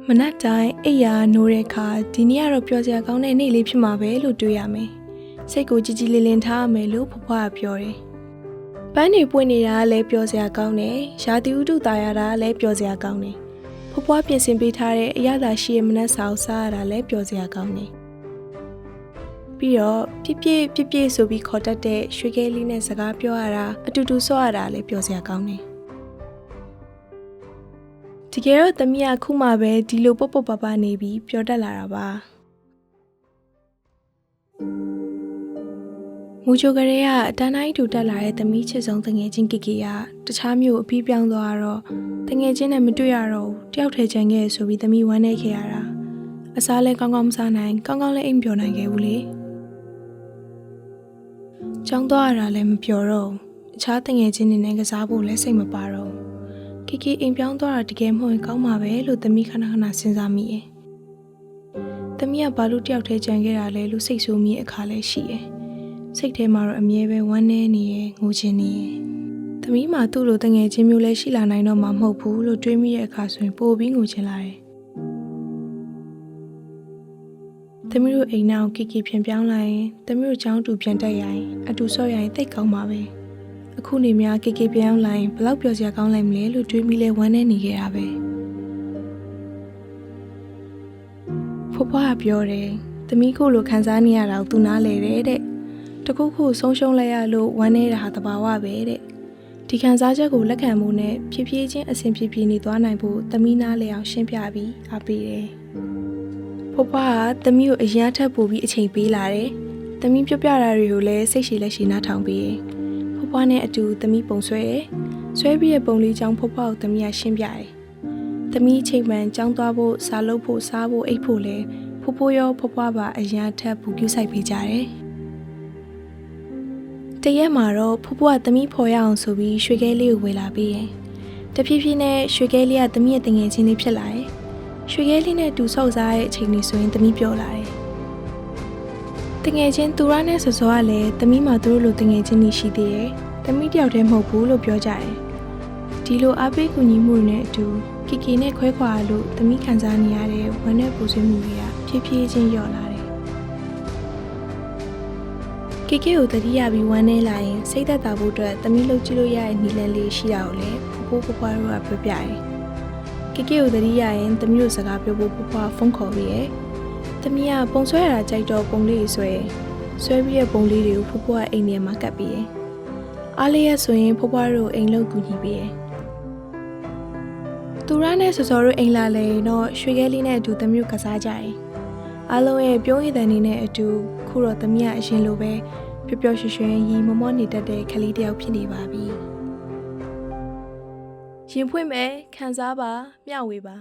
မနက်တိုင်းအိယာနိုးတဲ့အခါဒီနေ့ကတော့ပျော်စရာကောင်းတဲ့နေ့လေးဖြစ်မှာပဲလို့တွေးရမယ်။စိတ်ကိုကြည်ကြည်လင်လင်ထားရမယ်လို့ဖွားဖွားကပြောတယ်။ပန်းတွေပွင့်နေတာလည်းပျော်စရာကောင်းတယ်။ရာသီဥတုတာယာတာလည်းပျော်စရာကောင်းတယ်။ဖွားဖွားပြင်ဆင်ပေးထားတဲ့အရာသာရှိရဲ့မနက်စာကိုစားရတာလည်းပျော်စရာကောင်းတယ်။ပြီးတော့ပြည့်ဆိုပြီးခေါ်တတ်တဲ့ရွှေခဲလေးနဲ့စကားပြောရတာအတူတူဆော့ရတာလည်းပျော်စရာကောင်းတယ်။တကယ်တော့သမီးကခုမှပဲဒီလိုပုတ်ပုတ်ပပနေပြီးပျော်တတ်လာတာပါမူချိုကလေးကအတန်းတိုင်းတူတက်လာတဲ့သမီးချစ်ဆုံးတငယ်ချင်းကီကီကတခြားမျိုးအပြီးပြောင်းသွားတော့တငယ်ချင်းနဲ့မတွေ့ရတော့တယောက်ထဲချန်ခဲ့ဆိုပြီးသမီးဝမ်းနေခဲ့ရတာအစားလဲကောင်းကောင်းမစားနိုင်ကောင်းကောင်းလည်းအိမ်ပြောနိုင်ခဲ့ဘူးလေကျောင်းသွားရတာလည်းမပြောတော့အခြားတငယ်ချင်းတွေနဲ့ကစားဖို့လည်းစိတ်မပါတော့ကီကီအိမ်ပြောင်းသွားတာတကယ်မဟုတ်ရင်ကောင်းမှာပဲလို့သမီးခဏခဏစဉ်းစားမိရဲ့သမီးကဘာလို့တယောက်တည်းကြံခဲ့တာလဲလို့စိတ်ဆိုးမိအခါလည်းရှိရဲ့စိတ်ထဲမှာတော့အမြဲပဲဝမ်းနည်းနေရဲ့ငိုချင်နေရဲ့သမီးမှာသူ့လိုတငယ်ချင်းမျိုးလည်းရှိလာနိုင်တော့မှမဟုတ်ဘူးလို့တွေးမိရဲ့အခါဆိုရင်ပိုပြီးငိုချင်လာတယ်သမီးတို့အိမ်နောက်ကီကီပြန်ပြောင်းလာရင်သမီးတို့ကျောင်းတူပြန်တက်ရရင်အတူဆော့ရရင်သိတ်ကောင်းပါပဲအခုနေများကေကေပြောင်းလာရင်ဘလောက်ပျော်စရာကောင်းလိုက်မလဲလို့တွေးမိလဲဝမ်းနေနေခဲ့တာပဲဖွားဖွားကပြောတယ်သမီးကိုလိုခံစားနေရတာကိုသူနားလေတယ်တဲ့တခုခုဆုံးရှုံးလိုက်ရလို့ဝမ်းနေတာဟာတဘာဝပဲတဲ့ဒီခံစားချက်ကိုလက်ခံမှုနဲ့ဖြည်းဖြည်းချင်းအဆင်ပြေပြေနေသွားနိုင်ဖို့သမီးနားလေအောင်ရှင်းပြပြီးအားပေးတယ်ဖွားဖွားကသမီးကိုအရင်ထပ်ပို့ပြီးအချိန်ပေးလာတယ်သမီးပြောပြတာတွေကိုလည်းစိတ်ရှည်လက်ရှည်နားထောင်ပေးတယ်ဖွားနဲ့အတူသမီးပုံဆွဲတယ်။ဆွဲပြီးရဲ့ပုံလေးကြောင့်ဖွားကိုသမီးကရှင်းပြတယ်။သမီးချိန်မှန်ကြောင်းသွားဖို့စားလုပ်ဖို့စားဖို့အိပ်ဖို့လဲဖွားရောဖွားပါအရန်ထပ်ဘူးပြုဆိုင်ပေးကြတယ်။တရက်မှာတော့ဖွားကသမီးဖော်ရအောင်ဆိုပြီးရွှေခဲလေးကိုဝယ်လာပေးရင်တဖြည်းဖြည်းနဲ့ရွှေခဲလေးကသမီးရဲ့တငယ်ချင်းလေးဖြစ်လာတယ်။ရွှေခဲလေးနဲ့တူဆောက်စားတဲ့အချိန်လေးဆိုရင်သမီးပြောလာတယ်။တငယ်ချင်းသူရနဲ့စောစောကလည်းသမီးမှာသူတို့လိုတငယ်ချင်းတွေရှိသေးတယ်။သမီးတယောက်တည်းမဟုတ်ဘူးလို့ပြောကြတယ်။ဒီလိုအားပေးကူညီမှုတွေနဲ့အတူကီကီနဲ့ခွဲခွာလို့သမီးခံစားနေရတဲ့ဝမ်းနဲ့ပူဆွေးမှုတွေကဖြည်းဖြည်းချင်းလျော့လာတယ်။ကီကီကိုတတိယပြီးဝမ်းနေလာရင်စိတ်သက်သာဖို့အတွက်သမီးလှုပ်ကြည့်လို့ရတဲ့နီလန်လေးရှိတာကိုလည်းဖွားဖွားတို့ကပြောပြတယ်။ကီကီကိုတတိယရင်သမီးတို့စကားပြောဖို့ဖွားဖုန်းခေါ်ပြီးရဲ့။သမီးကပုံဆွဲရတာကြိုက်တော့ပုံလေးဆွဲပြီးရဲ့ပုံလေးတွေကိုဖွားအိမ်ထဲမှာကပ်ပြီးရဲ့အားလေးရဆိုရင်ဖွားတို့အိမ်လုံးကူညီပေးရဲ့သူရနဲ့စောစောတို့အိမ်လာလေတော့ရွှေခဲလေးနဲ့အတူသမီးတို့ကစားကြရင်အားလုံးရဲ့ပြုံးရည်တန်နေနဲ့အတူခုတော့သမီးကအရင်လိုပဲပျော်ပျော်ရွှင်ရွှင်ရီမောမောနေတတ်တဲ့ကလေးတစ်ယောက်ဖြစ်နေပါပြီရင်ဖွင့်မယ်ခံစားပါမျှဝေပါ